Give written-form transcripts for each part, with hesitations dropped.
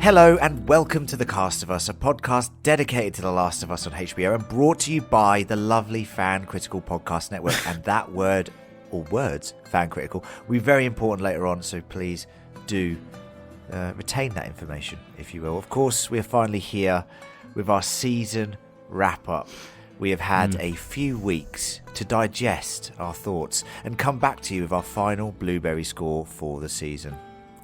Hello and welcome to The Cast of Us, a podcast dedicated to The Last of Us on HBO and brought to you by the lovely Fan Critical Podcast Network. And that word, or words, Fan Critical, will be very important later on, so please do retain that information, if you will. Of course, we are finally here with our season wrap-up. We have had a few weeks to digest our thoughts and come back to you with our final Blueberry score for the season.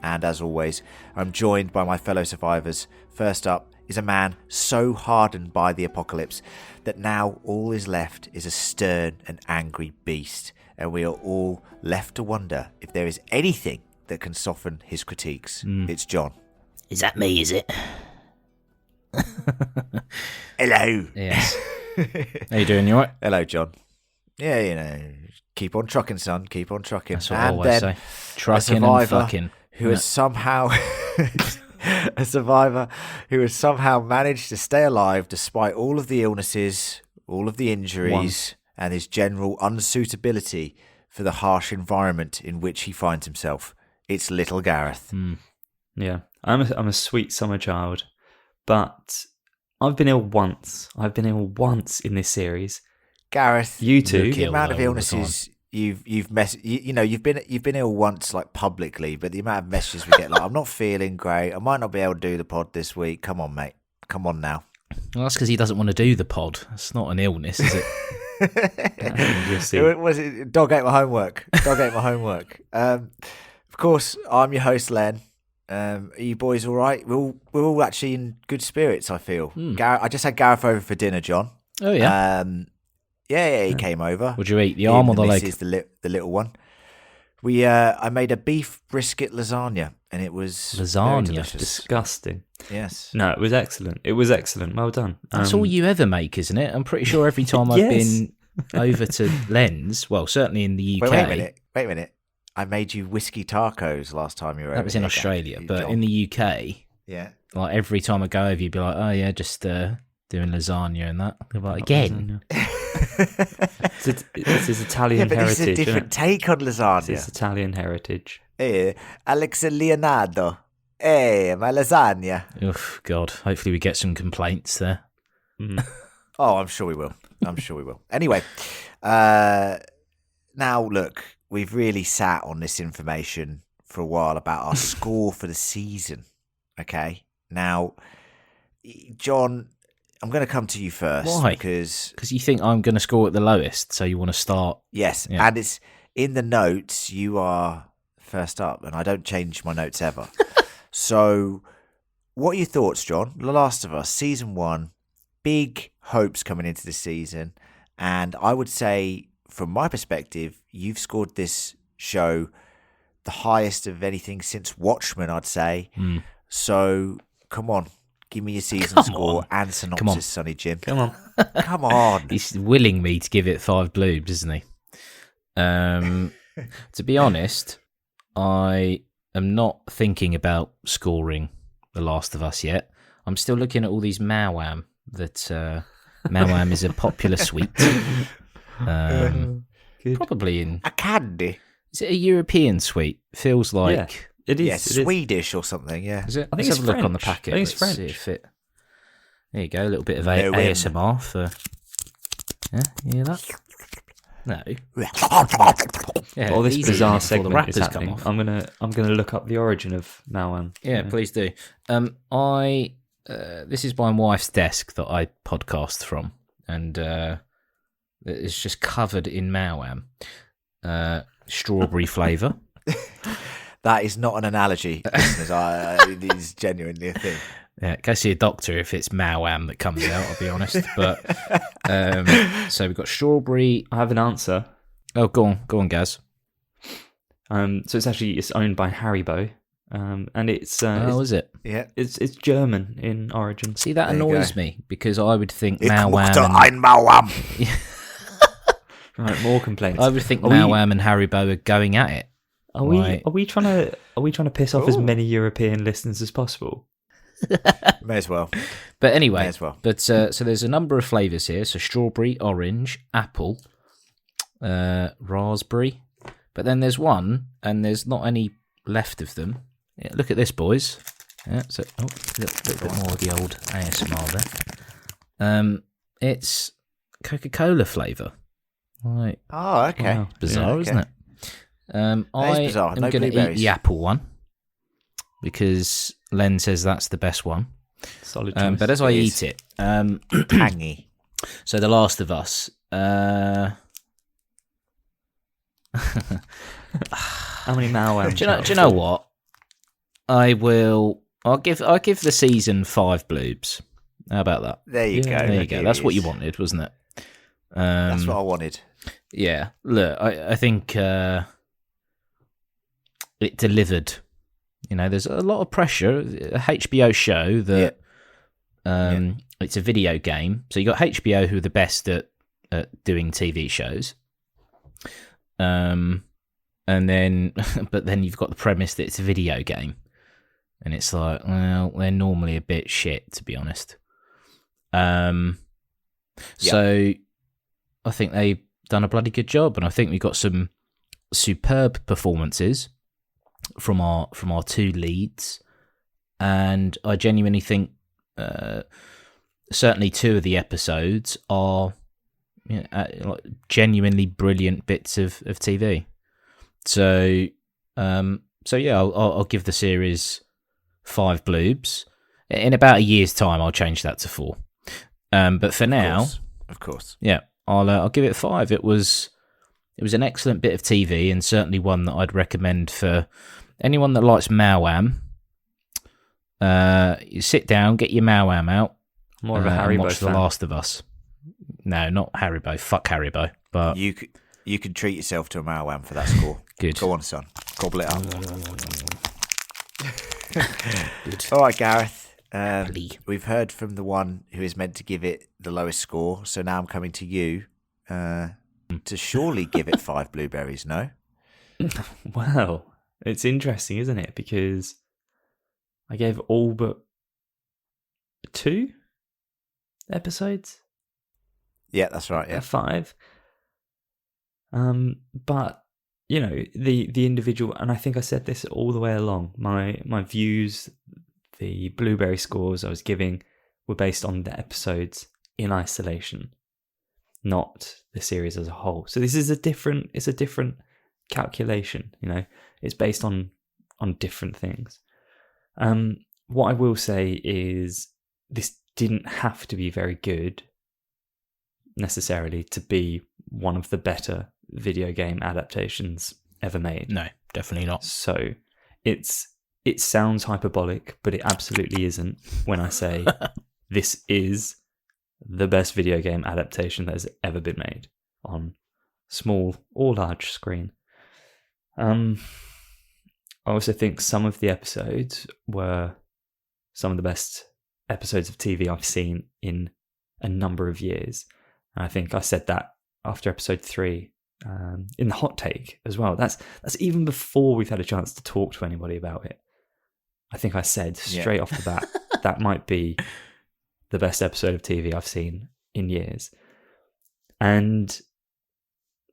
And as always, I'm joined by my fellow survivors. First up is a man so hardened by the apocalypse that now all is left is a stern and angry beast. And we are all left to wonder if there is anything that can soften his critiques. It's John. Is that me, is it? Hello. Yes. How you doing? You alright? Hello, John. Yeah, you know, keep on trucking, son. Keep on trucking. That's what I always say. Trucking and fucking. Who has somehow a survivor who has somehow managed to stay alive despite all of the illnesses, all of the injuries, and his general unsuitability for the harsh environment in which he finds himself. It's little Gareth. Yeah, I'm a sweet summer child, but I've been ill once. I've been ill once in this series. Gareth, you too. The amount of illnesses you've been ill once, like publicly, but the amount of messages we get, like, I'm not feeling great, I might not be able to do the pod this week. Come on, mate. Come on now. Well, that's because he doesn't want to do the pod. It's not an illness, is it? You'll see. Was it dog ate my homework? Dog ate my homework. Of course, I'm your host, Len. Are you boys all right? We're all actually in good spirits, I feel. I just had Gareth over for dinner, John. Oh, yeah? Yeah, he came over. What'd you eat, the arm or the leg? This is the little one. I made a beef brisket lasagna, and it was very delicious. Disgusting. Yes. No, it was excellent. It was excellent. Well done. That's all you ever make, isn't it? I'm pretty sure every time I've been over to Len's, well, certainly in the UK. Wait a minute. I made you whiskey tacos last time you were over. That was in Australia, but in the UK, yeah, like every time I go over, you'd be like, oh yeah, just doing lasagna and that. I'd be like, again. This is Italian but heritage. This is a different take on lasagna. This is Italian heritage. Alex and Leonardo. My lasagna. Oh God! Hopefully we get some complaints there. Oh, I'm sure we will. Anyway, now look, we've really sat on this information for a while about our score for the season. Okay, now, John, I'm going to come to you first. Why? Because you think I'm going to score at the lowest, so you want to start. Yes, yeah. And it's in the notes. You are first up, and I don't change my notes ever. So, what are your thoughts, John? The Last of Us, season 1, big hopes coming into the season, and I would say, from my perspective, you've scored this show the highest of anything since Watchmen, I'd say. So, come on. Give me your season score and synopsis, Sonny Jim. Come on. Come on. He's willing me to give it 5 bloobs, isn't he? To be honest, I am not thinking about scoring The Last of Us yet. I'm still looking at all these Mawam. Mawam is a popular sweet. Probably in... A candy? Is it a European sweet? Feels like... Yeah. It is. Yeah, Swedish or something, yeah. Is it? I think Let's it's have a look on the French. packet. I think it's Let's French. see if it... There you go, a little bit of ASMR for... Yeah, you hear that? No. Yeah, All this easy bizarre before the segment rappers is come happening. off. I'm gonna look up the origin of Mawam. Yeah, please do. This is my wife's desk that I podcast from, and it's just covered in Mawam. Strawberry flavour. That is not an analogy, listeners. It is genuinely a thing. Yeah, go see a doctor if it's Mawam that comes out, I'll be honest. But so we've got strawberry. I have an answer. Oh, go on, Gaz. So it's owned by Haribo, and it's is it? Yeah, it's German in origin. See, that There you annoys go. me because I would think Ich Mawam. mochte ein Mawam. Right, more complaints. I would think Are we- Mawam and Haribo are going at it. Are we Right. are we trying to piss off as many European listeners as possible? May as well. But anyway, May as well. but so there's a number of flavours here. So strawberry, orange, apple, raspberry. But then there's one, and there's not any left of them. Yeah, look at this, boys. Yeah, so a little bit more of the old ASMR there. It's Coca-Cola flavour. Right. Oh, okay. Wow. Bizarre, okay. isn't it? I is bizarre. am No going to eat blueberries. the apple one because Len says that's the best one. Solid choice. But as I It eat is. it, Tangy. so The Last of Us. How many Malwam? Do you know what? I'll give the season 5 bloobs. How about that? There you Yeah, go. There you go. That's what you wanted, wasn't it? That's what I wanted. Yeah. Look, I think it delivered. You know, there's a lot of pressure. A HBO show that it's a video game. So you got HBO, who are the best at doing TV shows. And then, but then you've got the premise that it's a video game, and it's like, well, they're normally a bit shit, to be honest. So I think they've done a bloody good job, and I think we got some superb performances from our 2 leads, and I genuinely think certainly 2 of the episodes are genuinely brilliant bits of TV. So yeah, I'll give the series 5 bloobs. In about a year's time, I'll change that to 4. But for now, of course. yeah, I'll give it 5. It was an excellent bit of TV, and certainly one that I'd recommend for anyone that likes Malwam. You sit down, get your Malwam out, More of a and Haribo watch fan. The Last of Us. No, not Haribo. Fuck Haribo. But You could treat yourself to a Malwam for that score. Good. Go on, son. Gobble it up. Good. All right, Gareth. Bloody. We've heard from the one who is meant to give it the lowest score, so now I'm coming to you to surely give it 5 blueberries, no? Well, it's interesting, isn't it? Because I gave all but 2 episodes. Yeah, that's right, yeah. 5. But you know, the individual, and I think I said this all the way along. My views, the blueberry scores I was giving were based on the episodes in isolation, not the series as a whole. So this is a different calculation. You know, it's based on different things. What I will say is this didn't have to be very good necessarily to be one of the better video game adaptations ever made. No, definitely not. So it sounds hyperbolic, but it absolutely isn't when I say this is the best video game adaptation that has ever been made on small or large screen. I also think some of the episodes were some of the best episodes of TV I've seen in a number of years. And I think I said that after episode 3 in the hot take as well. That's even before we've had a chance to talk to anybody about it. I think I said straight off the bat that might be the best episode of TV I've seen in years. And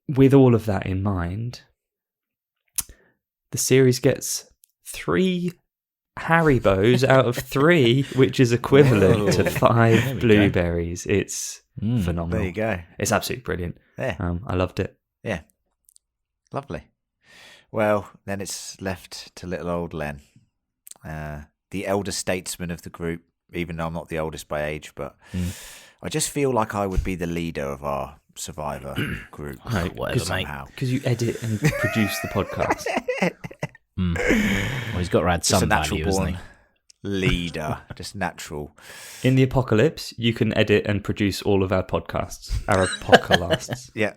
with all of that in mind, the series gets 3 Haribos out of 3, which is equivalent to 5 blueberries. It's phenomenal. There you go. It's absolutely brilliant. Yeah. I loved it. Yeah. Lovely. Well, then it's left to little old Len, the elder statesman of the group, even though I'm not the oldest by age, but I just feel like I would be the leader of our Survivor group. Whatever, mate. somehow. Because you edit and produce the podcast. Well, he's got to add Just a some natural value, hasn't born he? leader. Just natural. In the apocalypse, you can edit and produce all of our podcasts. Our podcasts. Yeah.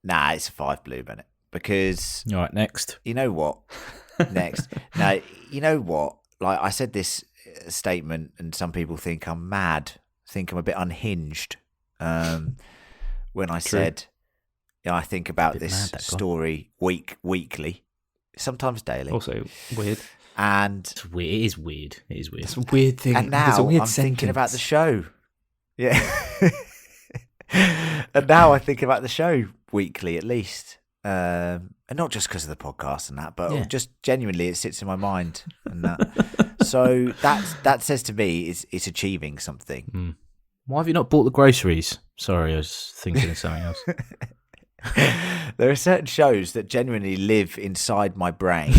Nah, it's a 5 blue, Bennett. Because All right, next. you know what? Next. Now, you know what? Like, I said this statement, and some people think I'm mad, think I'm a bit unhinged. When I said, I think about Bit this mad, that guy. story weekly, sometimes daily. Also weird. And It's weird. It is weird. It is weird. It's a weird thing. and There's a now weird I'm thinking about the sentence. show. Yeah. And now I think about the show weekly at least. and not just because of the podcast and that, but Yeah. just genuinely it sits in my mind and that. So that says to me it's achieving something. Why have you not bought the groceries? Sorry, I was thinking of something else. There are certain shows that genuinely live inside my brain,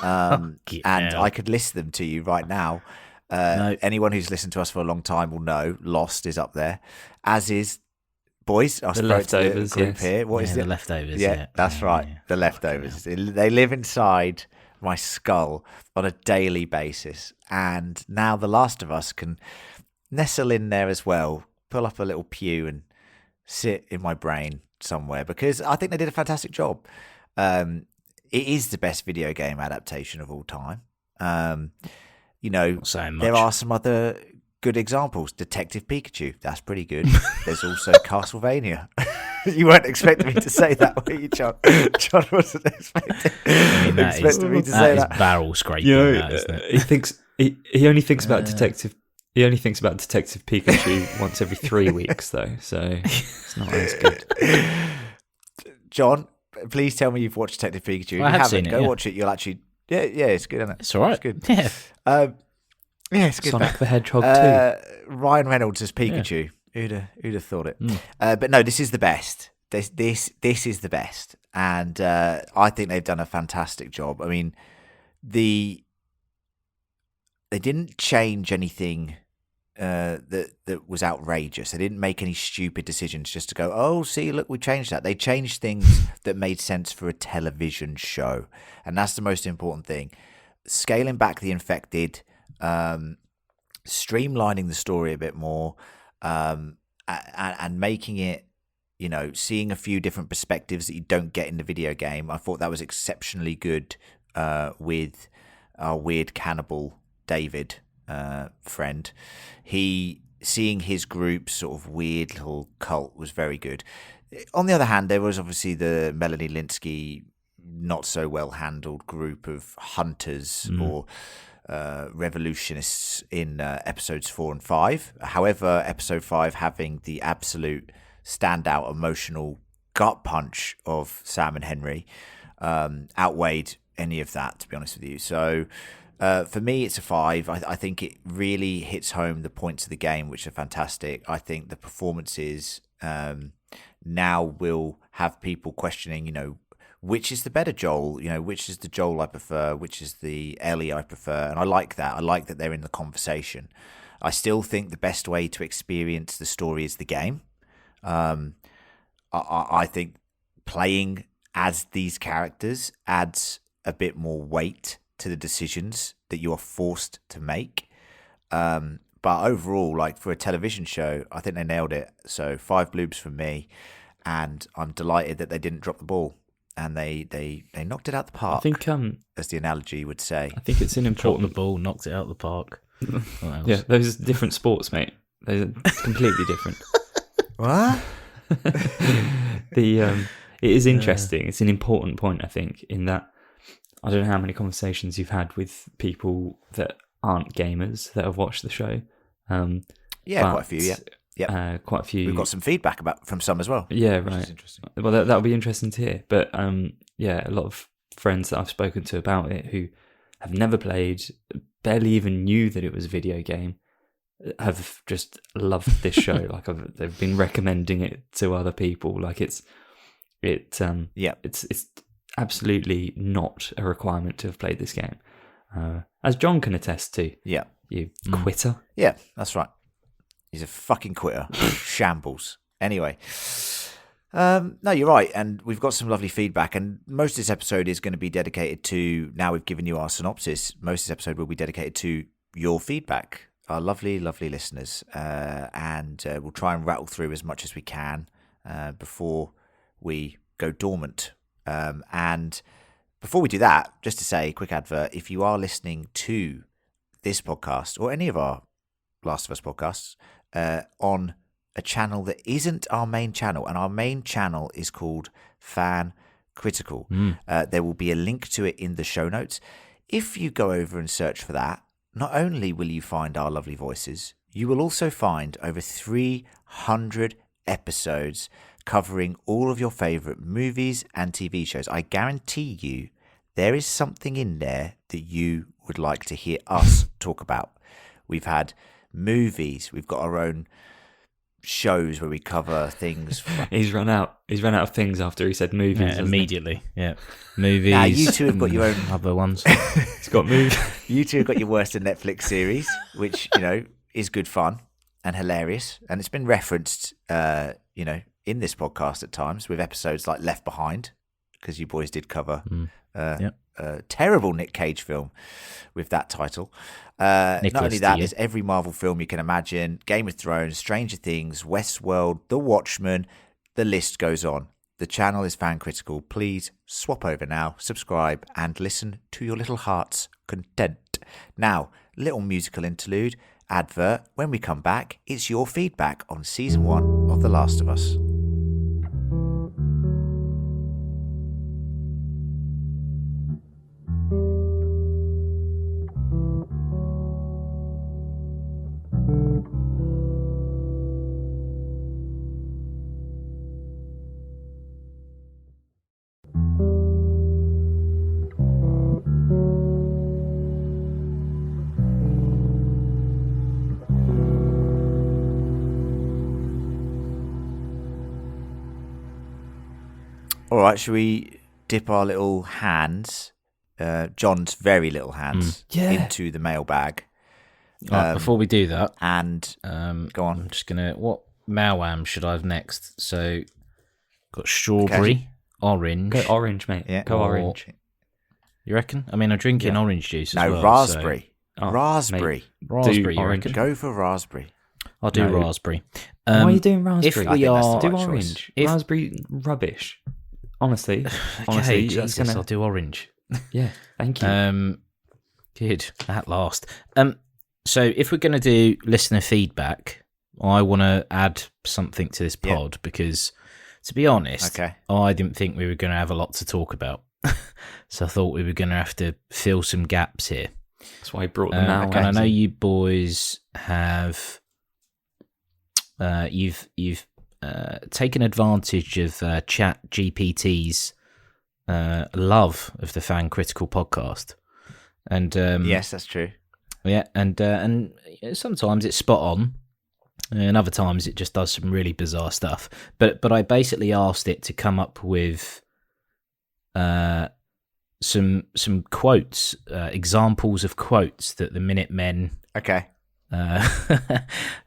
and hell. I could list them to you right now. No. Anyone who's listened to us for a long time will know Lost is up there, as is Boys. I'll The throw it to the Leftovers, group yes. here. What is The it? Leftovers. Yeah, that's right. Yeah. The Leftovers. They live inside my skull on a daily basis, and now The Last of Us can nestle in there as well. Pull up a little pew and sit in my brain somewhere because I think they did a fantastic job. It is the best video game adaptation of all time. Not saying much. There are some other good examples. Detective Pikachu, that's pretty good. There's also Castlevania. You weren't expecting me to say that, were you, John? John wasn't expecting me to say is that. barrel scraping, that, isn't it? He thinks he only thinks about Detective. He only thinks about Detective Pikachu once every 3 weeks, though, so it's not as good. John, please tell me you've watched Detective Pikachu. If I you have haven't, seen it, go yeah. watch it. You'll actually, yeah, it's good, isn't it? It's all right. It's good. Yeah. Yeah, it's good. Sonic the Hedgehog 2. Ryan Reynolds as Pikachu. Who'd have thought it? Mm. But no, this is the best. This is the best, and I think they've done a fantastic job. I mean, they didn't change anything that was outrageous. They didn't make any stupid decisions just to go, oh, see, look, we changed that. They changed things that made sense for a television show, and that's the most important thing. Scaling back the infected, streamlining the story a bit more, and making it, seeing a few different perspectives that you don't get in the video game. I thought that was exceptionally good with our weird cannibal David friend. Seeing his group sort of weird little cult was very good. On the other hand, there was obviously the Melanie Linsky not so well handled group of hunters or revolutionists in episodes 4 and 5. However, episode 5 having the absolute standout emotional gut punch of Sam and Henry outweighed any of that, to be honest with you. So for me, it's a 5. I think it really hits home the points of the game, which are fantastic. I think the performances now will have people questioning, which is the better Joel, which is the Joel I prefer, which is the Ellie I prefer. And I like that. I like that they're in the conversation. I still think the best way to experience the story is the game. I think playing as these characters adds a bit more weight to the decisions that you are forced to make. But overall, like for a television show, I think they nailed it. So 5 bloobs from me, and I'm delighted that they didn't drop the ball and they knocked it out the park. I think as the analogy would say. I think it's an Dropped the important. ball, knocked it out the park. What else? Yeah, those are different sports, mate. Those are completely different. What? It is interesting. It's an important point, I think, in that I don't know how many conversations you've had with people that aren't gamers that have watched the show. Yeah, quite a few. Yeah, quite a few. we've got some feedback from some as well. Yeah, which right. is interesting. Well, that'll be interesting to hear. But yeah, a lot of friends that I've spoken to about it who have never played, barely even knew that it was a video game, have just loved this show. Like they've been recommending it to other people. Like it's absolutely not a requirement to have played this game, as John can attest to. Yeah, You quitter. yeah, that's right. He's a fucking quitter. Shambles. Anyway. No, you're right. And we've got some lovely feedback. And most of this episode is going to be dedicated to, now we've given you our synopsis, most of this episode will be dedicated to your feedback, our lovely, lovely listeners. And we'll try and rattle through as much as we can before we go dormant. And before we do that, just to say, quick advert, if you are listening to this podcast or any of our Last of Us podcasts on a channel that isn't our main channel, and our main channel is called Fan Critical. There will be a link to it in the show notes. If you go over and search for that, not only will you find our lovely voices, you will also find over 300 episodes covering all of your favourite movies and TV shows. I guarantee you there is something in there that you would like to hear us talk about. We've had movies, we've got our own shows where we cover things. He's run out of things after he said movies. Yeah, immediately. Yeah, movies. Now, you two have got your own other ones. He's got movies. You two have got your worst of Netflix series, which, is good fun and hilarious. And it's been referenced, in this podcast at times with episodes like Left Behind, because you boys did cover a terrible Nick Cage film with that title. Not only that, there's every Marvel film you can imagine, Game of Thrones, Stranger Things, Westworld, The Watchmen, the list goes on. The channel is Fan Critical. Please swap over now, subscribe, and listen to your little heart's content. Now, little musical interlude, advert. When we come back, it's your feedback on Season 1 of The Last of Us. All right, shall we dip our little hands, John's very little hands, into the mailbag? Before we do that, and go on. I'm just gonna. What Mawam should I have next? So, got strawberry, orange. Go orange, mate. Yeah. Go orange. You reckon? I mean, I'm drinking orange juice. No, as well, raspberry. So... Raspberry. Raspberry. Orange. Go for raspberry. I'll do raspberry. Why are you doing raspberry? If we are, do right orange. choice. Raspberry rubbish. Honestly, okay, that's Jesus, I'll do orange. Yeah, thank you. Good at last. So if we're going to do listener feedback, I want to add something to this pod because, to be honest, I didn't think we were going to have a lot to talk about. So I thought we were going to have to fill some gaps here. That's why I brought them out. And I know you boys have, you've taken advantage of Chat GPT's love of the Fan Critical podcast, and yes, that's true. Yeah, and sometimes it's spot on, and other times it just does some really bizarre stuff. But I basically asked it to come up with some quotes, examples of quotes that the Minutemen have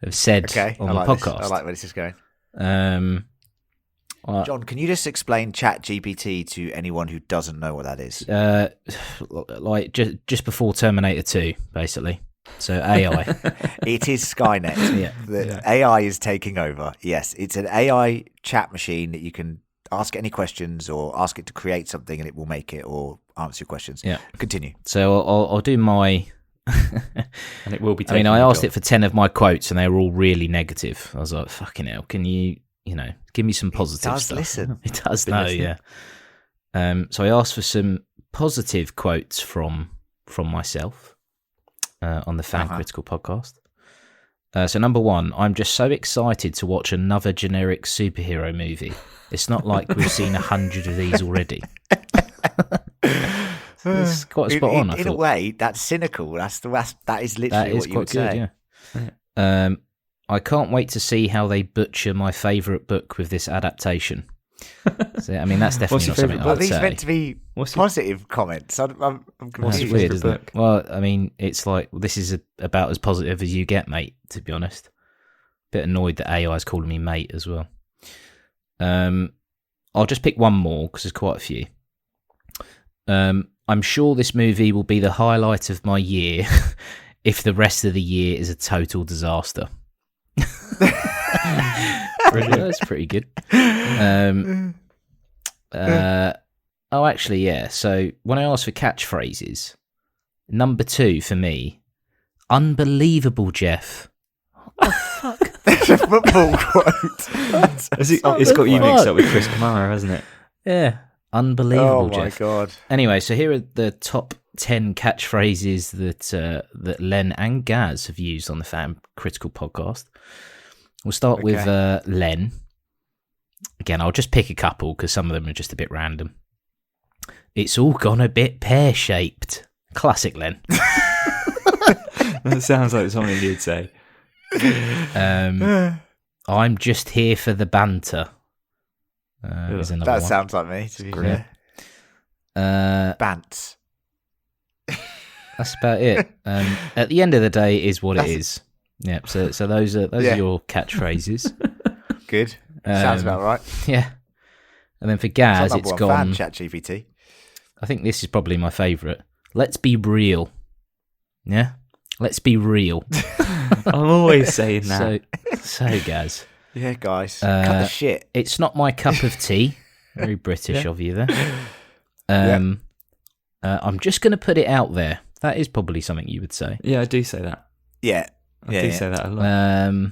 said on the podcast. I like where this is going. John, can you just explain Chat GPT to anyone who doesn't know what that is? Like just before Terminator 2, basically. So AI. It is Skynet. AI is taking over. Yes, it's an AI chat machine that you can ask any questions or ask it to create something and it will make it or answer your questions. Yeah. Continue. So I'll do my... and it will be. I mean, I asked it for 10 of my quotes, and they were all really negative. I was like, "Fucking hell! Can you give me some positive it does stuff?" Listen. It does know, yeah. So I asked for some positive quotes from myself on the Fan Critical podcast. So number 1, I'm just so excited to watch another generic superhero movie. It's not like we've seen 100 of these already. It's quite spot on. In a way, that's cynical. That is literally what you would say. Yeah. I can't wait to see how they butcher my favourite book with this adaptation. So, I mean, that's definitely not something I would say. These meant to be positive comments. I'm confused. That's weird, isn't it? Well, I mean, it's like, this is about as positive as you get, mate, to be honest. Bit annoyed that AI is calling me mate as well. I'll just pick one more because there's quite a few. I'm sure this movie will be the highlight of my year if the rest of the year is a total disaster. That's pretty good. Actually, yeah. So when I asked for catchphrases, number 2 for me, unbelievable, Jeff. What the fuck? That's a football quote. It's got you mixed up with Chris Kamara, hasn't it? Yeah. Unbelievable, Jeff. Oh my god! Anyway, so here are the top 10 catchphrases that Len and Gaz have used on the Fan Critical podcast. We'll start with Len. Again, I'll just pick a couple because some of them are just a bit random. It's all gone a bit pear-shaped. Classic Len. That sounds like something you'd say. I'm just here for the banter. Is another That one. sounds like me, to be great. fair. Bants. That's about it. At the end of the day, it is what it is. Yeah. So those are your catchphrases. Good. Sounds about right. Yeah. And then for Gaz, It's it's our number one gone. fan, ChatGPT. I think this is probably my favourite. Let's be real. Yeah. Let's be real. I'm always saying that. So Gaz, Yeah, guys. Cut the shit. it's not my cup of tea. Very British of you there. I'm just going to put it out there. That is probably something you would say. Yeah, I do say that. Yeah. I do say that a lot.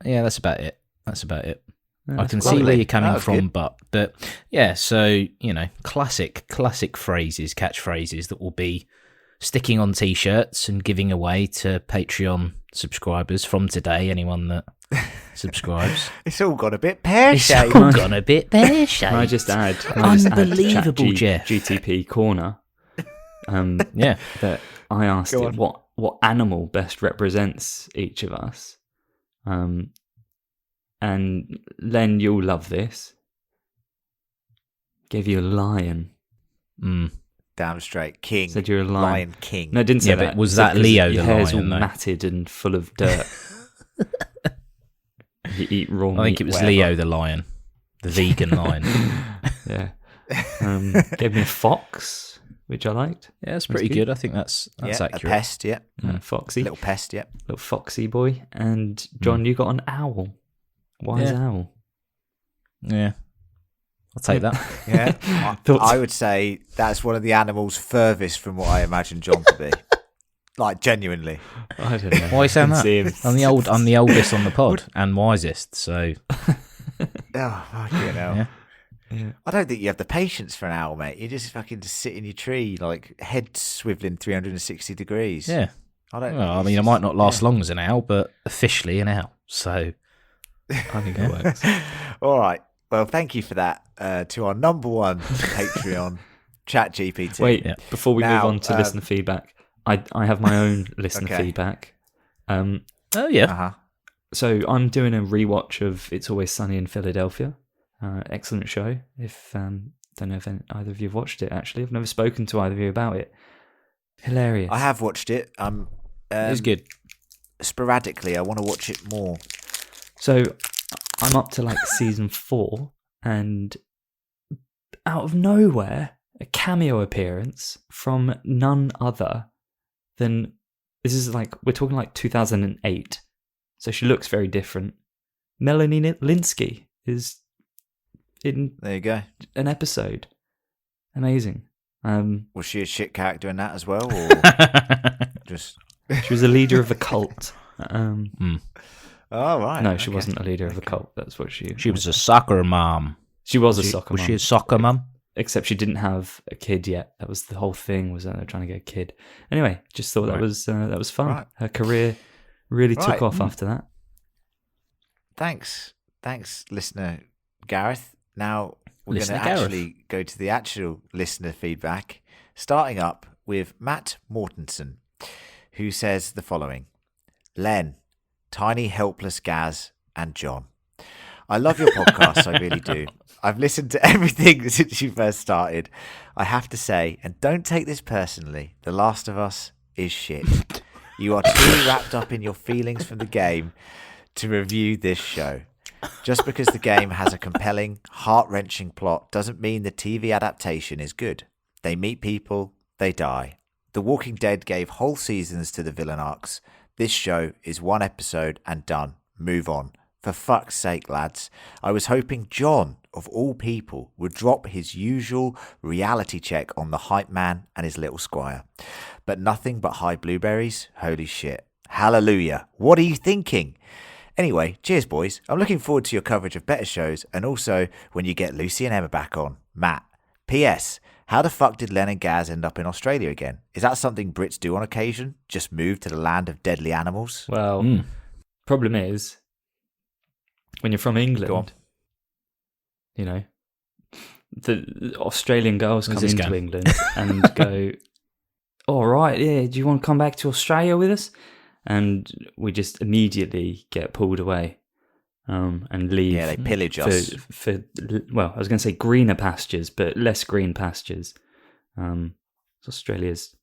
Yeah, that's about it. That's about it. Yeah, I that's can quite see where lovely. you're coming That was from, good. but yeah. So classic phrases, catchphrases that will be sticking on T-shirts and giving away to Patreon subscribers from today. Anyone that subscribes, It's all got a bit it's pear-shaped. all gone a bit pear-shaped. Can I just add? Unbelievable, Jeff. GTP corner. Yeah. That I asked Go it on. what animal best represents each of us. And Len, you'll love this. Gave you a lion. Mm. Damn straight. King. Said you're a lion. Lion King. No, I didn't say Yeah, that. but was Said that 'cause Leo your the hair's lion, all though? matted and full of dirt. You eat raw meat. I think it was whatever. Leo the lion, the vegan lion. Yeah. Gave me a fox, which I liked. Yeah, that's pretty good. I think that's yeah, a accurate. pest, yeah. Foxy. Little pest, yeah. Little foxy boy. And John, you got an owl. Wise Yeah. owl. Yeah, I'll take that. Yeah. Thoughts? I would say that's one of the animals furthest from what I imagine John to be. Like, genuinely. I don't know. Why are you saying Didn't that? see him. I'm the oldest on the pod and wisest. So Oh, fucking hell. Yeah. Yeah. I don't think you have the patience for an owl, mate. You just fucking just sit in your tree, like, head swiveling 360 degrees. yeah. I don't. Well, I mean, I might not last long as an owl, but officially an owl. So I think it works. All right. Well, thank you for that. To our number one Patreon, ChatGPT. Wait, Yeah. before we Now, move on to listener feedback, I have my own listener Okay. feedback. oh yeah, Uh-huh. So I'm doing a rewatch of It's Always Sunny in Philadelphia. Excellent show. If don't know if either of you have watched it. Actually, I've never spoken to either of you about it. Hilarious. I have watched it. it was good. Sporadically. I want to watch it more. So I'm up to like season 4, and out of nowhere, a cameo appearance from none other than, this is like, we're talking like 2008. So she looks very different. Melanie Linsky is in There you go. an episode. Amazing. Was she a shit character in that as well, or just? She was a leader of a cult. Oh right. No, she okay. wasn't a leader of a cult. That's what she. She was a soccer mom. She was a soccer Was mum. she a soccer mum? Except she didn't have a kid yet. That was the whole thing. Was that they were trying to get a kid. Anyway, just thought that was fun. Right. Her career really Right. took off after that. Thanks, listener Gareth. Now we're going to Listener Gareth. actually go to the actual listener feedback, starting up with Matt Mortensen, who says the following: Len, Tiny Helpless Gaz, and John. I love your podcast, I really do. I've listened to everything since you first started. I have to say, and don't take this personally, The Last of Us is shit. You are too wrapped up in your feelings from the game to review this show. Just because the game has a compelling, heart-wrenching plot doesn't mean the TV adaptation is good. They meet people, they die. The Walking Dead gave whole seasons to the villain arcs. This show is one episode and done. Move on. For fuck's sake, lads. I was hoping John, of all people, would drop his usual reality check on the hype man and his little squire. But nothing but high blueberries? Holy shit. Hallelujah. What are you thinking? Anyway, cheers, boys. I'm looking forward to your coverage of better shows and also when you get Lucy and Emma back on. Matt. P.S. How the fuck did Len and Gaz end up in Australia again? Is that something Brits do on occasion? Just move to the land of deadly animals? Well, problem is, when you're from Go on. England, the Australian girls Where's come this into going? England and go, all right, yeah, do you want to come back to Australia with us? And we just immediately get pulled away and leave. Yeah, they pillage us. Well, I was going to say greener pastures, but less green pastures. Australia's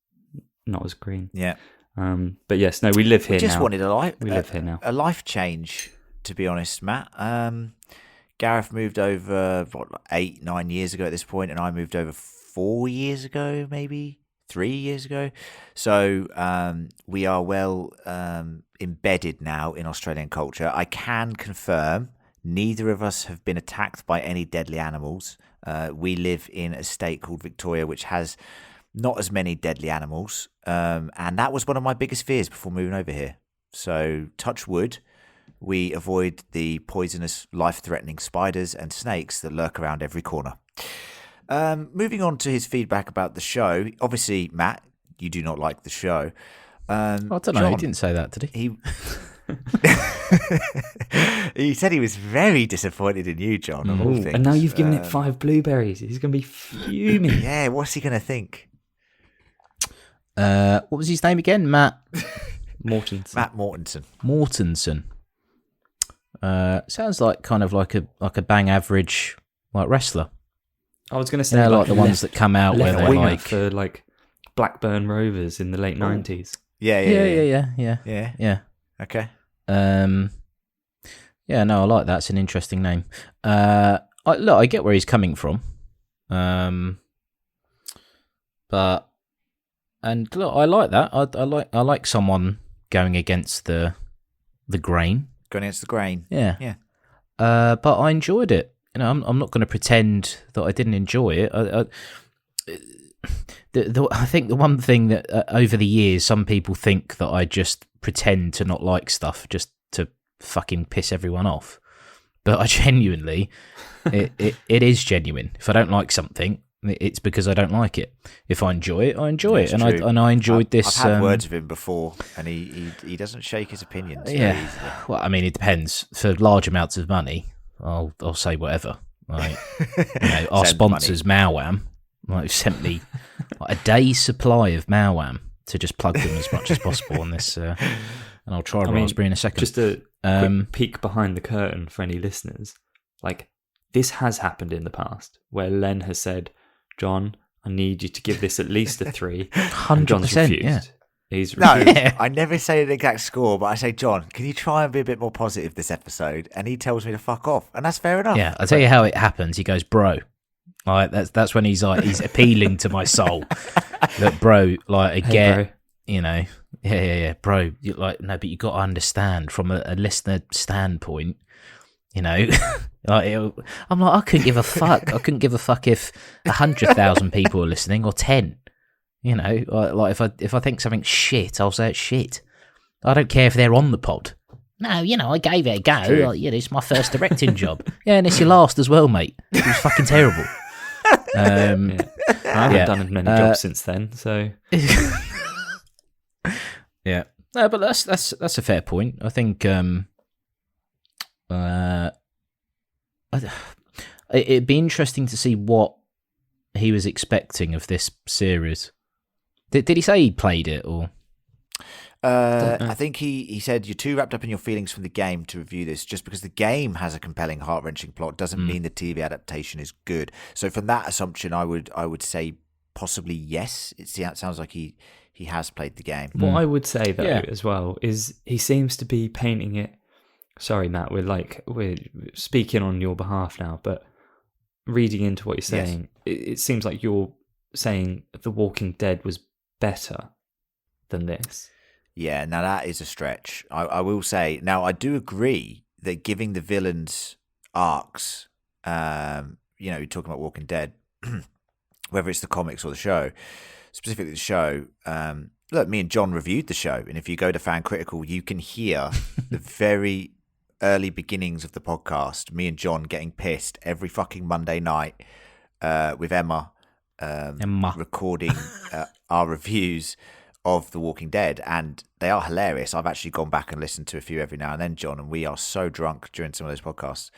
not as green. Yeah. But yes, no, we live here We just now. wanted We live here now. a life change, to be honest, Matt. Gareth moved over 8-9 years ago at this point, and I moved over 4 years ago, maybe 3 years ago. So we are well embedded now in Australian culture. I can confirm neither of us have been attacked by any deadly animals. We live in a state called Victoria, which has not as many deadly animals. And that was one of my biggest fears before moving over here. So touch wood, we avoid the poisonous, life-threatening spiders and snakes that lurk around every corner. Moving on to his feedback about the show. Obviously, Matt, you do not like the show. I don't know. John, He didn't say that, did he? He said he was very disappointed in you, John, of all things. And now you've given it 5 blueberries. He's going to be fuming. Yeah, what's he going to think? What was his name again? Matt Mortensen. Matt Mortensen. Mortensen. Sounds like kind of like a bang average like wrestler. I was going to say Like the ones that come out where left they're winger like for like Blackburn Rovers in the late 90s. Yeah. Okay. Yeah, no, I like that. It's an interesting name. I get where he's coming from. But look, I like that. I like someone going against the grain. Going against the grain. Yeah. Yeah. But I enjoyed it. I'm not going to pretend that I didn't enjoy it. I think the one thing that over the years, some people think that I just pretend to not like stuff just to fucking piss everyone off. But I genuinely, it is genuine. If I don't like something, it's because I don't like it. If I enjoy it, I enjoy it. And I enjoyed this. I've had words with him before, and he doesn't shake his opinions. Yeah. Very easily. Well, I mean, it depends. For large amounts of money, I'll say whatever. Like, our sponsors, Mawam, sent me a day's supply of Mawam to just plug them as much as possible on this. And I'll try raspberry in a second. Just a quick peek behind the curtain for any listeners. Like, this has happened in the past where Len has said, John, I need you to give this at least a 3. 100%. John's refused. Yeah. He's No, refused. I never say an exact score, but I say, John, can you try and be a bit more positive this episode? And he tells me to fuck off, and that's fair enough. Yeah, I'll tell you how it happens. He goes, bro. Like, that's when he's appealing to my soul. Look, bro, like, I get, bro. Yeah, bro. No, but you got to understand from a listener standpoint, like, I'm like, I couldn't give a fuck. I couldn't give a fuck if 100,000 people are listening or 10. Like if I think something's shit, I'll say it's shit. I don't care if they're on the pod. No, I gave it a go. Like, it's my first directing job. Yeah, and it's your last as well, mate. It was fucking terrible. I haven't done many jobs since then, so yeah. No, but that's a fair point. I think it'd be interesting to see what he was expecting of this series. Did he say he played it or? I think he said you're too wrapped up in your feelings from the game to review this. Just because the game has a compelling, heart-wrenching plot doesn't mean the TV adaptation is good. So from that assumption, I would say possibly yes. It sounds like he has played the game. What I would say though as well is he seems to be painting it. Sorry, Matt, we're speaking on your behalf now, but reading into what you're saying, it seems like you're saying The Walking Dead was better than this. Yeah, now that is a stretch. I will say, now I do agree that giving the villains arcs, you're talking about Walking Dead, whether it's the comics or the show, specifically the show, look, me and John reviewed the show, and if you go to Fan Critical, you can hear the very early beginnings of the podcast, me and John getting pissed every fucking Monday night with Emma. Recording our reviews of The Walking Dead, and they are hilarious. I've actually gone back and listened to a few every now and then, John, and we are so drunk during some of those podcasts.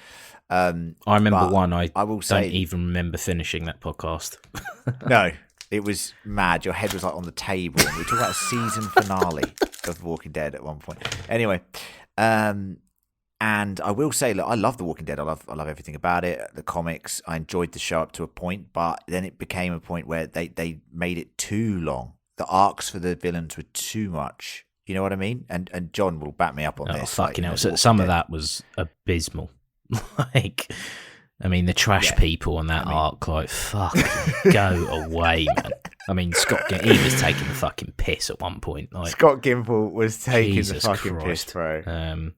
I remember one. I will say, don't even remember finishing that podcast. No, it was mad. Your head was like on the table. And we were talking about a season finale of The Walking Dead at one point. Anyway, and I will say, look, I love The Walking Dead. I love everything about it. The comics. I enjoyed the show up to a point, but then it became a point where they made it too long. The arcs for the villains were too much. You know what I mean? And John will back me up on this. Fucking hell! So some of that was abysmal. Like, I mean, the trash people on that arc, like, fucking go away, man. I mean, he was taking the fucking piss at one point. Like, Scott Gimple was taking Jesus the fucking Christ. piss, bro.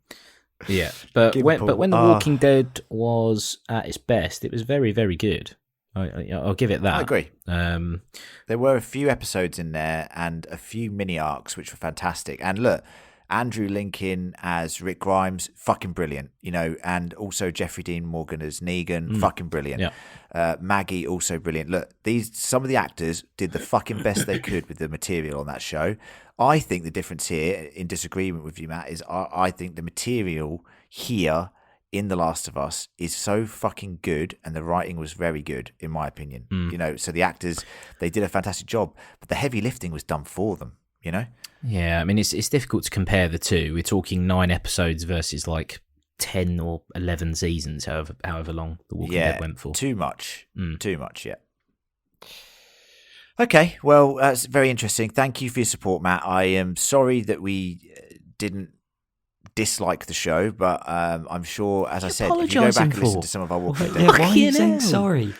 Yeah, but Gimple, when The Walking Dead was at its best, it was very, very good. I'll give it that. I agree. There were a few episodes in there and a few mini arcs which were fantastic. And look, Andrew Lincoln as Rick Grimes, fucking brilliant, you know, and also Jeffrey Dean Morgan as Negan, fucking brilliant. Yeah. Maggie, also brilliant. Look, some of the actors did the fucking best they could with the material on that show. I think the difference here, in disagreement with you, Matt, is I think the material here in The Last of Us is so fucking good, and the writing was very good, in my opinion. You know, so the actors, they did a fantastic job, but the heavy lifting was done for them, you know? Yeah, I mean, it's difficult to compare the two. We're talking 9 episodes versus like 10 or 11 seasons, however long The Walking Dead went for. Too much, yeah. Okay, well, that's very interesting. Thank you for your support, Matt. I am sorry that we didn't dislike the show, but I'm sure, as I said, if you go back and listen to some of our Walking Dead... Why are you saying sorry?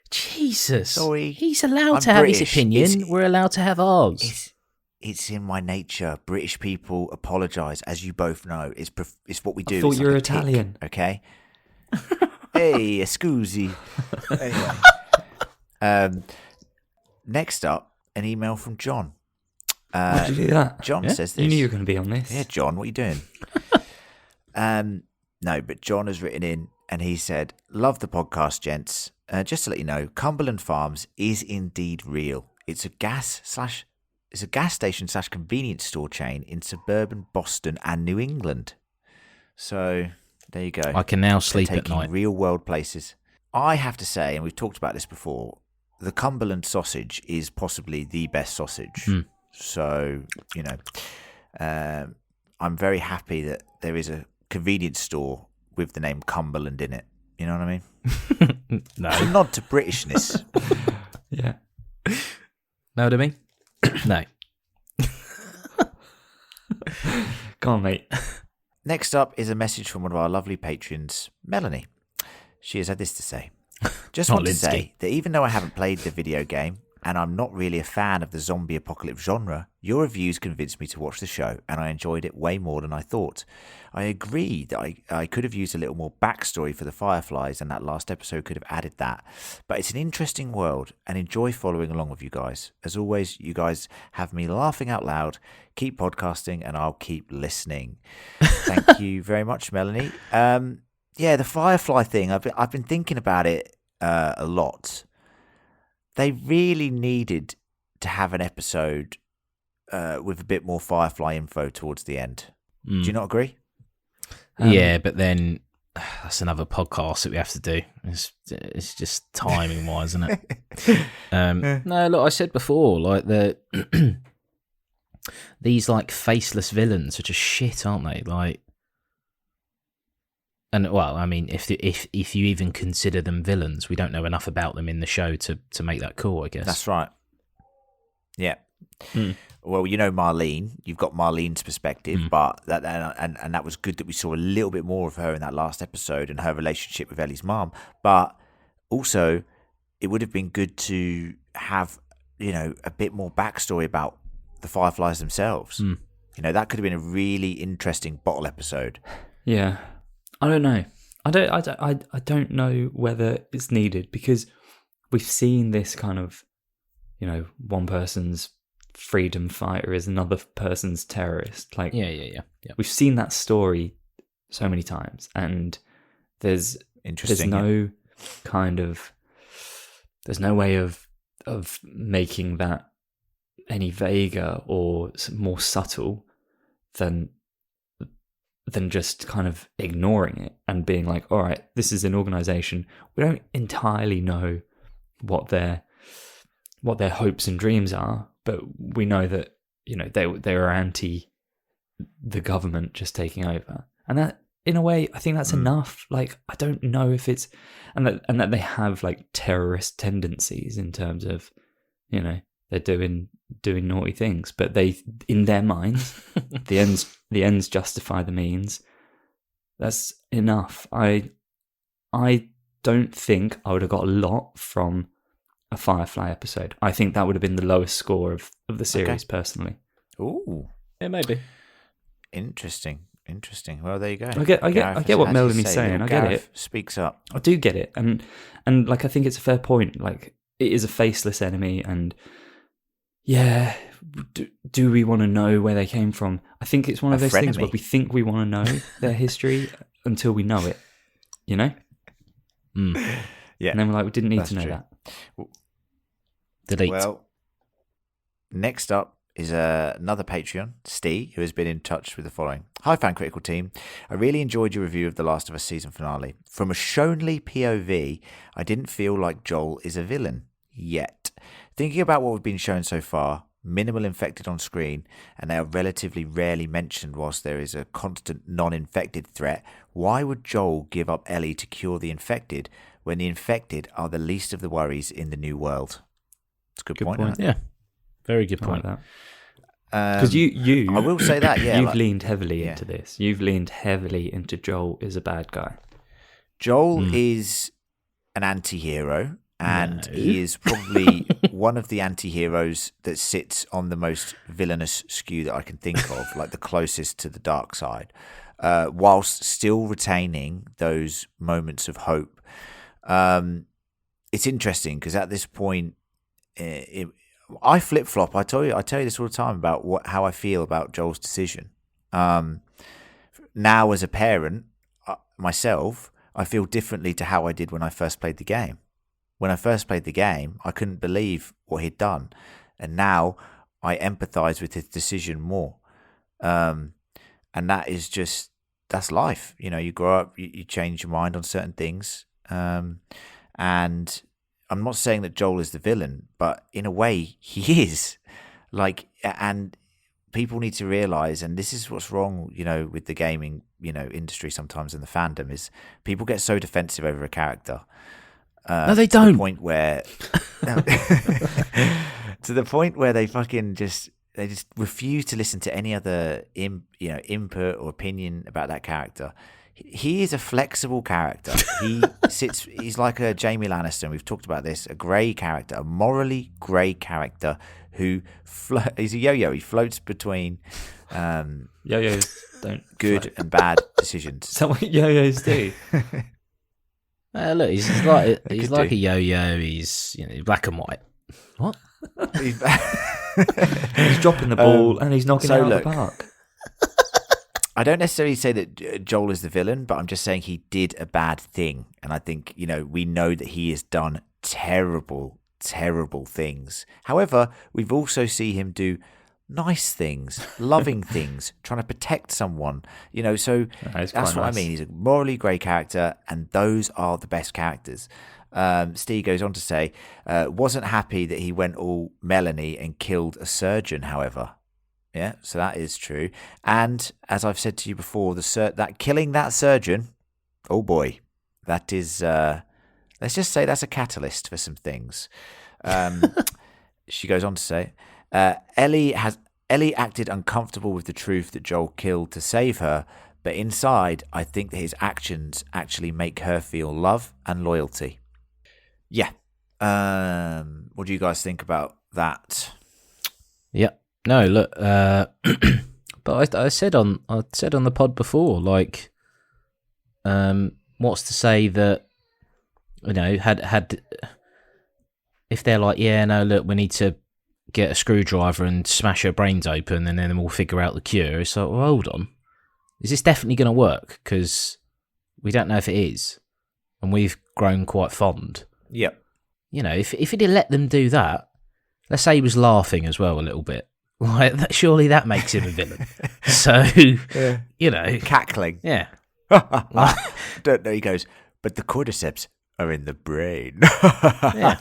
Jesus. Sorry. He's allowed to have his opinion. We're allowed to have ours. It's in my nature. British people apologise, as you both know. It's what we do. I thought you were like Italian. Tick, okay? Hey, scusi. Anyway. Next up, an email from John. Why'd you do that? John says this. You knew you were going to be on this. Yeah, John, what are you doing? No, but John has written in and he said, "Love the podcast, gents. Just to let you know, Cumberland Farms is indeed real. It's a gas station / convenience store chain in suburban Boston and New England. So there you go. I can now sleep at night. Real world places. I have to say, and we've talked about this before, the Cumberland sausage is possibly the best sausage. So, you know, I'm very happy that there is a convenience store with the name Cumberland in it. You know what I mean? No. It's a nod to Britishness. Yeah. Know what I mean? No. Come on, mate. Next up is a message from one of our lovely patrons, Melanie. She has had this to say. Just want to say that even though I haven't played the video game, and I'm not really a fan of the zombie apocalypse genre, your reviews convinced me to watch the show, and I enjoyed it way more than I thought. I agree that I could have used a little more backstory for the Fireflies, and that last episode could have added that. But it's an interesting world, and enjoy following along with you guys. As always, you guys have me laughing out loud. Keep podcasting, and I'll keep listening. Thank you very much, Melanie. Yeah, the Firefly thing, I've been thinking about it a lot. They really needed to have an episode with a bit more Firefly info towards the end. Do you not agree? Yeah, but then that's another podcast that we have to do. It's just timing wise, isn't it? No, look, I said before, like these like faceless villains are just shit, aren't they? Like, and well, I mean, if you even consider them villains, we don't know enough about them in the show to make that cool, I guess. That's right. Yeah. Well, you know Marlene. You've got Marlene's perspective, but that was good that we saw a little bit more of her in that last episode and her relationship with Ellie's mom. But also, it would have been good to have, you know, a bit more backstory about the Fireflies themselves. You know, that could have been a really interesting bottle episode. Yeah. I don't know. I don't know whether it's needed, because we've seen this kind of, you know, one person's freedom fighter is another person's terrorist. Like, yeah. We've seen that story so many times, and there's no kind of, there's no way of making that any vaguer or more subtle than just kind of ignoring it and being like, all right, this is an organization. We don't entirely know what their hopes and dreams are, but we know that, you know, they are anti the government just taking over. And that, in a way, I think that's enough. Like, I don't know if it's, and that they have like terrorist tendencies in terms of, you know, they're doing naughty things, but they, in their minds, the ends justify the means. That's enough. I don't think I would have got a lot from a Firefly episode. I think that would have been the lowest score of the series, personally. Ooh, Yeah, maybe. Interesting. Well, there you go. I get what Melanie's saying. I get Gareth it. Speaks up. I do get it, and like, I think it's a fair point. Like, it is a faceless enemy, and yeah, do we want to know where they came from? I think it's one of those things where we think we want to know their history until we know it, you know? Yeah. And then we're like, we didn't need to know that. Delete. Well, next up is another Patreon, Steve, who has been in touch with the following. Hi, Fan Critical team. I really enjoyed your review of The Last of Us season finale. From a Shonley POV, I didn't feel like Joel is a villain yet. Thinking about what we've been shown so far, minimal infected on screen, and they are relatively rarely mentioned whilst there is a constant non-infected threat, why would Joel give up Ellie to cure the infected when the infected are the least of the worries in the new world? It's a good point. Isn't it? Yeah, very good point. Like that. Because you, I will say that, yeah. You've leaned heavily into this. You've leaned heavily into Joel is a bad guy. Joel is an anti-hero, and he is probably one of the anti-heroes that sits on the most villainous skew that I can think of, like the closest to the dark side, whilst still retaining those moments of hope. It's interesting because at this point, I flip-flop. I tell you this all the time about how I feel about Joel's decision. Now, as a parent myself, I feel differently to how I did when I first played the game. When I first played the game, I couldn't believe what he'd done, and now I empathise with his decision more. And that's life. You know, you grow up, you change your mind on certain things, and I'm not saying that Joel is the villain, but in a way he is. Like, and people need to realize, and this is what's wrong, you know, with the gaming, you know, industry sometimes in the fandom, is people get so defensive over a character. No, they don't. To the point where, they fucking just refuse to listen to any other input or opinion about that character. He is a flexible character. He's like a Jaime Lannister. We've talked about this. A grey character, a morally grey character who he's a yo-yo. He floats between yo-yos don't good float. and bad decisions. Is that what yo-yos do? Look, he's like a yo-yo. He's, you know, black and white. What? He's dropping the ball and he's knocking it out of the park. I don't necessarily say that Joel is the villain, but I'm just saying he did a bad thing. And I think, you know, we know that he has done terrible, terrible things. However, we've also seen him do nice things, loving things, trying to protect someone, you know, so that's what I mean. He's a morally grey character, and those are the best characters. Steve goes on to say, wasn't happy that he went all Melanie and killed a surgeon, however. Yeah, so that is true. And as I've said to you before, that killing that surgeon, oh boy, that is, let's just say that's a catalyst for some things. She goes on to say, Ellie acted uncomfortable with the truth that Joel killed to save her, but inside, I think that his actions actually make her feel love and loyalty. Yeah. What do you guys think about that? Yeah. No, look, but I said on the pod before, like, what's to say that, you know, had if they're like, yeah, no, look, we need to get a screwdriver and smash her brains open, and then we'll figure out the cure. It's like, well, hold on, is this definitely going to work? Because we don't know if it is, and we've grown quite fond. Yep. You know, if he'd let them do that, let's say he was laughing as well a little bit. Like, surely that makes him a villain. So, you know, Cackling. yeah. Don't know. He goes, but the cordyceps are in the brain. Yeah.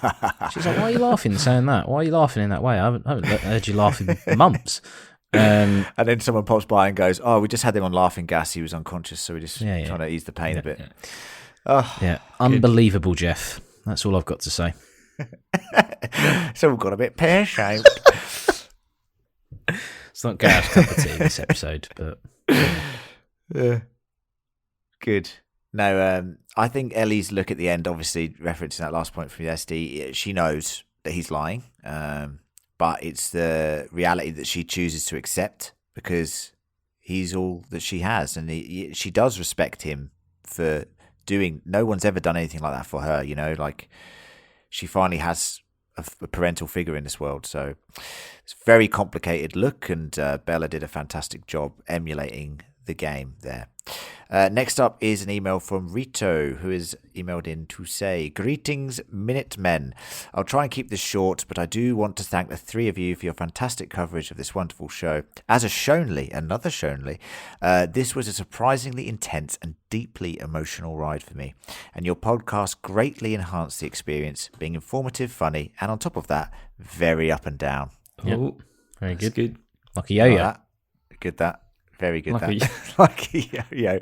She's like, why are you laughing saying that? Why are you laughing in that way? I haven't heard you laugh in months. And then someone pops by and goes, oh, we just had him on laughing gas. He was unconscious, so we're just trying to ease the pain a bit. Yeah. Oh, yeah, unbelievable, Jeff. That's all I've got to say. So we've got a bit pear-shaped. It's not Gareth's cup of tea, this episode, but... Good. No, I think Ellie's look at the end, obviously referencing that last point from SD, she knows that he's lying, but it's the reality that she chooses to accept because he's all that she has, and she does respect him for doing. No one's ever done anything like that for her, you know. Like, she finally has a parental figure in this world, so it's a very complicated look, and Bella did a fantastic job emulating the game there. Next up is an email from Rito, who has emailed in to say, greetings, Minutemen. I'll try and keep this short, but I do want to thank the three of you for your fantastic coverage of this wonderful show. As a another Shonley, this was a surprisingly intense and deeply emotional ride for me, and your podcast greatly enhanced the experience, being informative, funny, and on top of that, very up and down. Yep. Oh, Very that's good. good. Like a yo-yo. Like that. Good that. Very good. Like that. Like a yo-yo.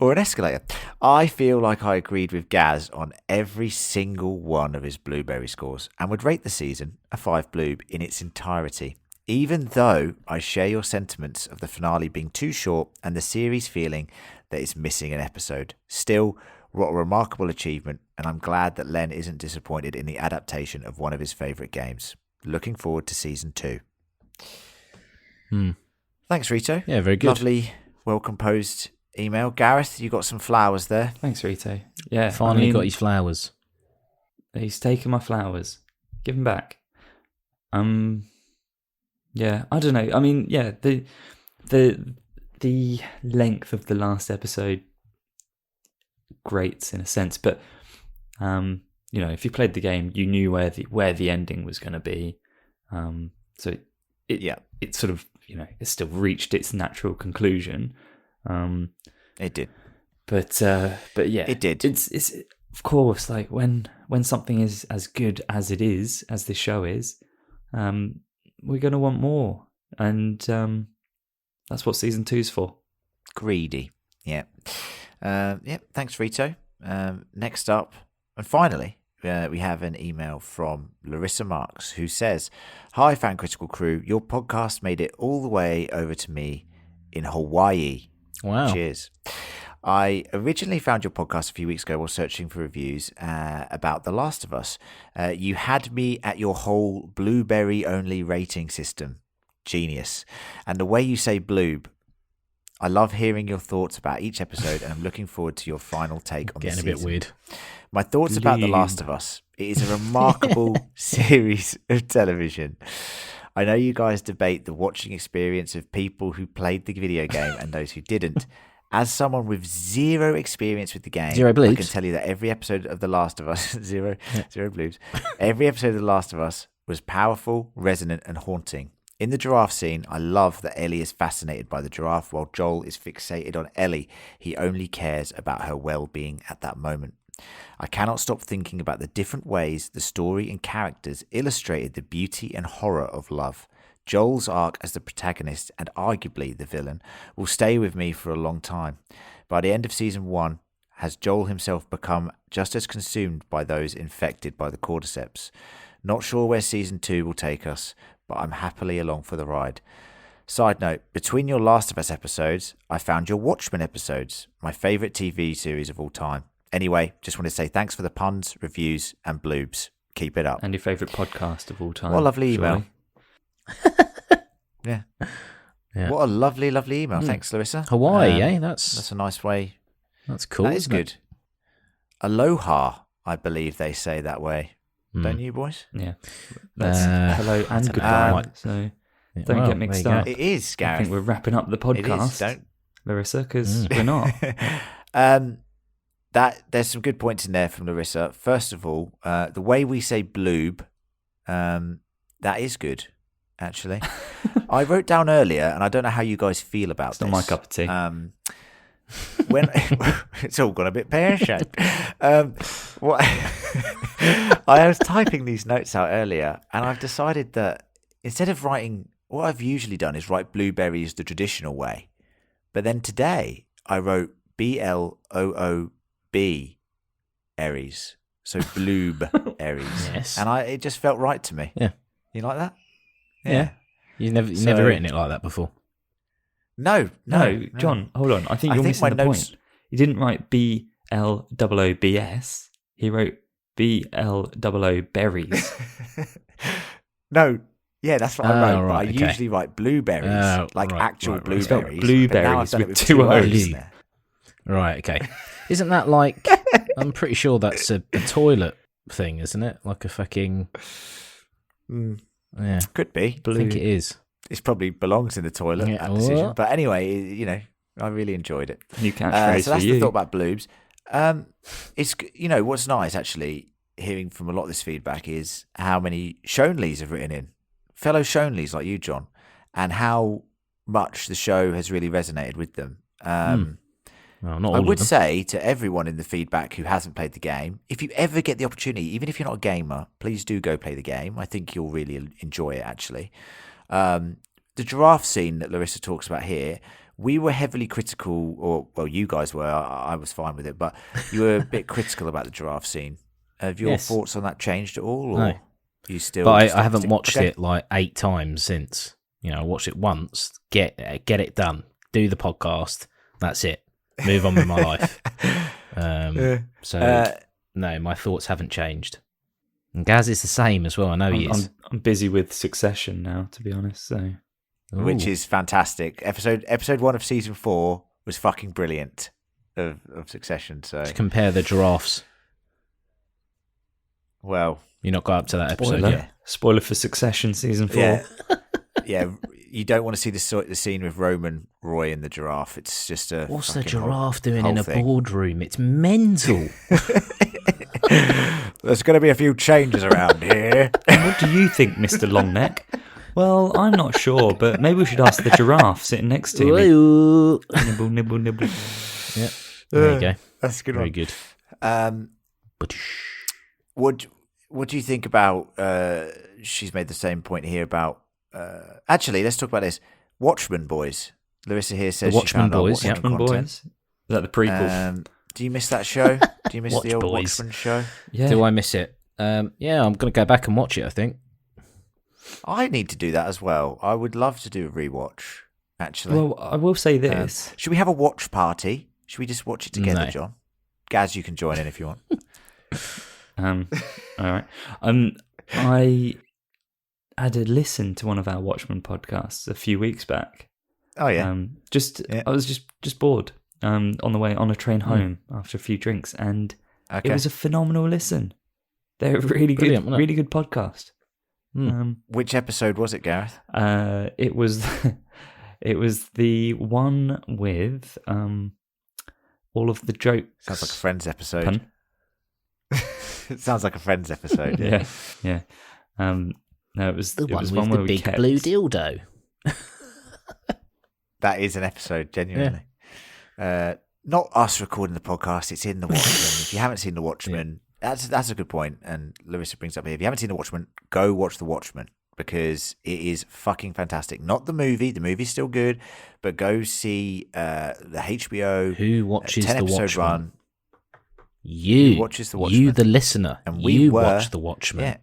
Or an escalator. I feel like I agreed with Gaz on every single one of his Blueberry scores and would rate the season a 5 bloob in its entirety. Even though I share your sentiments of the finale being too short and the series feeling that it's missing an episode. Still, what a remarkable achievement, and I'm glad that Len isn't disappointed in the adaptation of one of his favourite games. Looking forward to season 2. Thanks, Rito. Yeah, very good. Lovely, well-composed email. Gareth, you got some flowers there. Thanks, Rito. Yeah, Finally got his flowers. He's taken my flowers. Give them back. Yeah, I don't know. I mean, yeah, the length of the last episode grates in a sense, but you know, if you played the game, you knew where the ending was going to be. So it sort of, you know, it still reached its natural conclusion. It did. But yeah, it did. It's of course, like when something is as good as it is, as this show is, we're going to want more, and that's what season 2's for. Greedy. Yeah. Thanks, Rito. Next up, and finally, we have an email from Larissa Marks, who says, "Hi, Fan Critical crew. Your podcast made it all the way over to me in Hawaii. Wow. Cheers. I originally found your podcast a few weeks ago while searching for reviews about The Last of Us. You had me at your whole blueberry-only rating system. Genius. And the way you say bloob, I love hearing your thoughts about each episode, and I'm looking forward to your final take on the season. Getting a bit weird. My thoughts about The Last of Us. It is a remarkable series of television. I know you guys debate the watching experience of people who played the video game and those who didn't. As someone with zero experience with the game, Zero bleeps. I can tell you that every episode of The Last of Us, zero blues, every episode of The Last of Us was powerful, resonant, and haunting. In the giraffe scene, I love that Ellie is fascinated by the giraffe while Joel is fixated on Ellie. He only cares about her well-being at that moment. I cannot stop thinking about the different ways the story and characters illustrated the beauty and horror of love. Joel's arc as the protagonist and arguably the villain will stay with me for a long time. By the end of season 1, has Joel himself become just as consumed by those infected by the cordyceps? Not sure where season 2 will take us, but I'm happily along for the ride. Side note, between your Last of Us episodes, I found your Watchmen episodes, my favourite TV series of all time. Anyway, just want to say thanks for the puns, reviews, and bloobs. Keep it up. And your favourite podcast of all time. What a lovely email. surely. Yeah. Yeah. What a lovely, lovely email. Thanks, Larissa. Hawaii, That's That's a nice way. cool. That is isn't it? good. Aloha, I believe they say that way. Don't you, boys? Yeah. That's hello and don't goodbye. know. So Yeah, don't well, get mixed there you up. go. It is, I Gareth. think we're wrapping up the It podcast, is. Don't. Larissa, because we're not. That there's some good points in there from Larissa. First of all, the way we say bloob, That is good, actually. I wrote down earlier, and I don't know how you guys feel about It's this. not my cup of tea. When it's all gone a bit pear-shaped. What I was typing these notes out earlier, and I've decided that instead of writing, what I've usually done is write blueberries the traditional way, but then today I wrote BLOOB Aries, so bloob Aries, Yes. and it just felt right to me. Yeah. You like that? Yeah. You've never So- written it like that before. No, no, John, hold on. I think I you're think missing my the notes- point. He didn't write BLOOBS. He wrote BLOO berries. No, yeah, that's what I wrote. But right, I okay. usually write blueberries, like right, actual right, right. It's spelled blueberries. but now I've blueberries done it with with two two O's O's. there. Right, okay. Isn't that like... I'm pretty sure that's a toilet thing, isn't it? Like a fucking... Yeah, Could be. I think it is. It probably belongs in the toilet, Yeah, that decision. what? But anyway, I really enjoyed it. New catchphrase So that's for the you. thought about bloobs. It's what's nice actually hearing from a lot of this feedback is how many Shonleys have written in, fellow Shonleys like you, John, and how much the show has really resonated with them. Well, not all I of would them. say to everyone in the feedback who hasn't played the game, if you ever get the opportunity, even if you're not a gamer, please do go play the game. I think you'll really enjoy it, actually. The giraffe scene that Larissa talks about here, we were heavily critical, or, well, you guys were. I was fine with it, but you were a bit critical about the giraffe scene. Have your Yes. thoughts on that changed at all? Or No. you still... But stick- I haven't stick- watched okay. it like 8 times since. I watched it once. Get it done. Do the podcast. That's it. Move on with my life. So no, my thoughts haven't changed. And Gaz is the same as well. I know he is. I'm busy with Succession now, to be honest. So Which Ooh. is fantastic. Episode 1 of season 4 was fucking brilliant of Succession. So, To compare the giraffes. well, You're not got up to that episode spoiler, yet. spoiler for Succession season 4. yeah, yeah. You don't want to see the scene with Roman, Roy, and the giraffe. It's just a. What's the fucking giraffe doing whole in a thing. boardroom? It's mental. There's going to be a few changes around here. What do you think, Mr. Longneck? Well, I'm not sure, but maybe we should ask the giraffe sitting next to me. Ooh. Nibble, nibble, nibble. Yep. There you go. That's a good Very one. good. But What do you think about? She's made the same point here about. Actually, let's talk about this. Watchmen boys. Larissa here says The she found Watchmen our boys, yeah. Watchmen Watchmen content. Boys. Is that the prequel? Do you miss that show? Do you miss Watch the old Boys. Watchmen show? Yeah. do I miss it? Yeah, I'm going to go back and watch it, I think. I need to do that as well. I would love to do a rewatch. Actually, Well, I will say this. should we have a watch party? Should we just watch it together, No. John? Gaz, you can join in if you want. All right. I had a listen to one of our Watchmen podcasts a few weeks back. Oh yeah, I was just bored. On the way on a train home after a few drinks, and okay. it was a phenomenal listen. They're a really Brilliant, good, wasn't it? really good podcast. Which episode was it, Gareth? It was it was the one with all of the jokes. Sounds like a Friends episode. Pun? It sounds like a Friends episode. Yeah. No, it was The it one was with one the where we big kept, blue dildo. That is an episode, genuinely. Not us recording the podcast, it's in The Watchmen. If you haven't seen The Watchmen, that's a good point. And Larissa brings up here, if you haven't seen The Watchmen, go watch The Watchmen because it is fucking fantastic. Not the movie's still good, but go see the HBO Who watches The 10-episode Watchmen? run. You. Who watches The You, Watchmen? the listener. And we you were- watch The Watchmen. Yeah.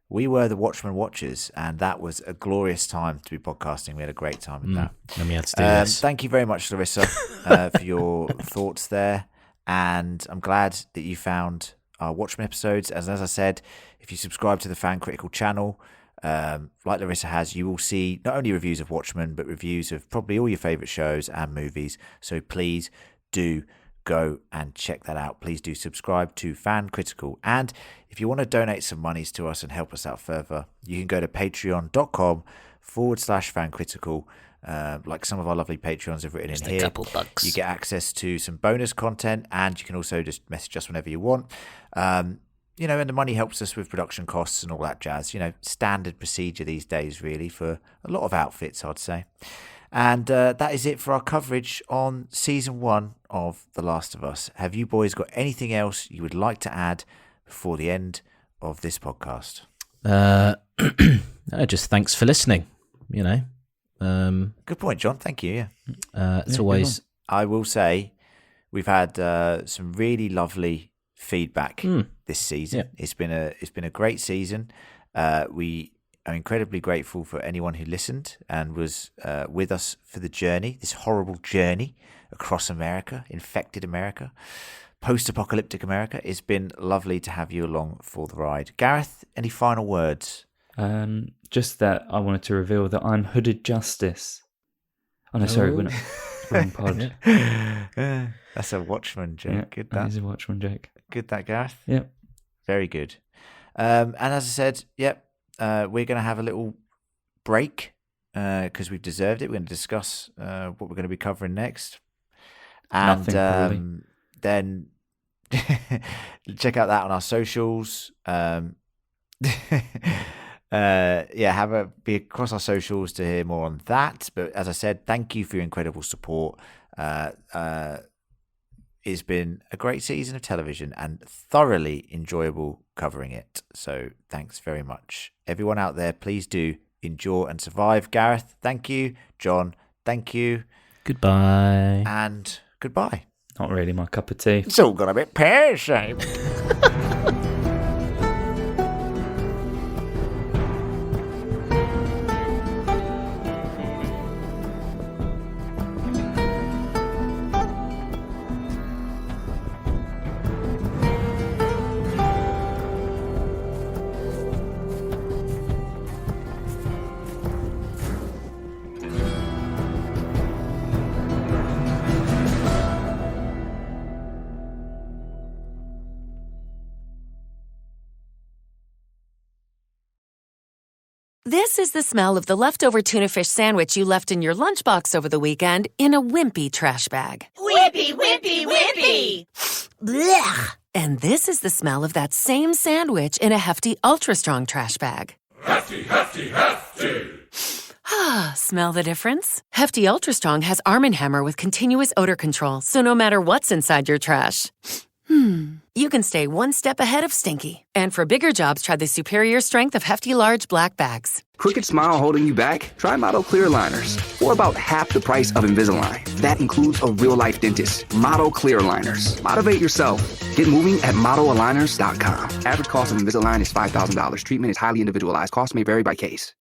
We were the Watchmen watchers, and that was a glorious time to be podcasting. We had a great time with that. And we had to do this. Thank you very much, Larissa, for your thoughts there. And I'm glad that you found our Watchmen episodes. As I said, if you subscribe to the Fan Critical channel, like Larissa has, you will see not only reviews of Watchmen, but reviews of probably all your favourite shows and movies. So please do go and check that out. Please do subscribe to Fan Critical. And if you want to donate some monies to us and help us out further, you can go to patreon.com/fancritical. Like some of our lovely Patreons have written Just in a here. couple bucks. You get access to some bonus content, and you can also just message us whenever you want. and the money helps us with production costs and all that jazz. Standard procedure these days, really, for a lot of outfits, I'd say. And that is it for our coverage on season 1 of The Last of Us. Have you boys got anything else you would like to add before the end of this podcast? Just thanks for listening. Good point, John. Thank you. It's always. I will say, we've had some really lovely feedback this season. Yeah. It's been a great season. We are incredibly grateful for anyone who listened and was with us for the journey, this horrible journey across America, infected America, post-apocalyptic America. It's been lovely to have you along for the ride. Gareth, any final words? Just that I wanted to reveal that I'm Hooded Justice. Oh no, sorry, we're not. Wrong pod. That's a Watchman joke. Yeah, Good, that is a Watchman joke. Good, that, Gareth. Yep. Very good. And as I said, we're going to have a little break because we've deserved it. We're going to discuss what we're going to be covering next. And then check out that on our socials. Be across our socials to hear more on that. But as I said, thank you for your incredible support. It's been a great season of television and thoroughly enjoyable covering it. So thanks very much. Everyone out there, please do endure and survive. Gareth, thank you. John, thank you. Goodbye. And goodbye. Not really my cup of tea. It's all got a bit pear-shaped. This is the smell of the leftover tuna fish sandwich you left in your lunchbox over the weekend in a wimpy trash bag. Wimpy, wimpy, wimpy! Blech! And this is the smell of that same sandwich in a hefty, ultra-strong trash bag. Hefty, hefty, hefty! Ah, smell the difference? Hefty Ultra Strong has Arm & Hammer with continuous odor control, so no matter what's inside your trash, you can stay one step ahead of stinky. And for bigger jobs, try the superior strength of Hefty Large Black Bags. Crooked smile holding you back? Try Motto Clear Liners. For about half the price of Invisalign. That includes a real-life dentist. Motto Clear Liners. Motivate yourself. Get moving at MottoAligners.com. Average cost of Invisalign is $5,000. Treatment is highly individualized. Cost may vary by case.